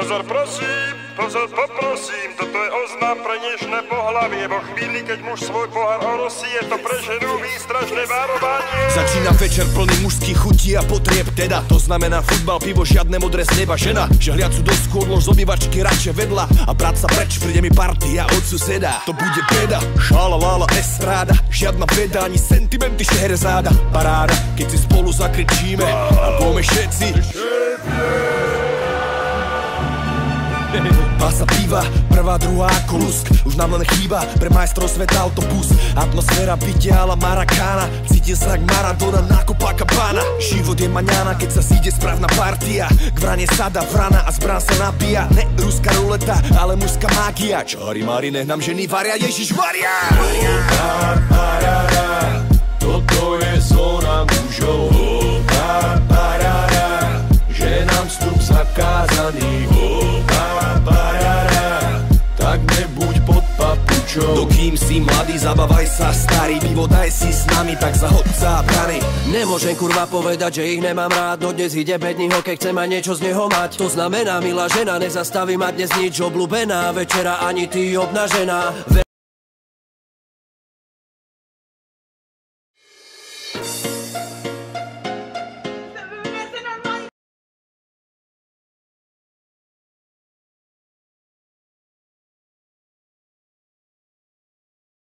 Pozor prosím, pozor poprosím, toto je oznám pre dnešné pohlavie. Vo chvíli, keď muž svoj pohár orosí, je to pre ženu výstražné varovanie. Začína večer plný mužských chutí a potrieb teda. To znamená futbal, pivo, žiadne modré z neba. Žena, žehliacu dosku odlož z obývačky radšej vedľa a brať sa preč, príde mi partia od suseda. To bude beda, šála, lála, estráda. Žiadna beda, ani sentimenty, šeherezáda. Paráda, keď si spolu zakričíme a povieme všetci Pasa piva, prvá, druhá ako lusk. Už nám len chýba pre majstrov sveta autobus. Atmosféra vytiala Marakána. Cítim sa jak Maradona na Copacabana. Život je maňana, keď sa zíde správna partia. K vrane sada vrana a zbran sa nabíja. Ne ruská ruleta, ale mužská mágia. Čári mári, nech nám ženy varia, Ježišmaria. Toto je zóna mužov. Ženám vstup zakázaný. Tak nebuď pod papučou. Dokým si mladý, zabavaj sa starý. Pivo daj si s nami, tak za hodca a brany. Nemôžem kurva povedať, že ich nemám rád. No dnes ide bedný hokej, chcem aj niečo z neho mať. To znamená, milá žena, nezastaví ma dnes nič. Obľúbená večera, ani ty obnažená.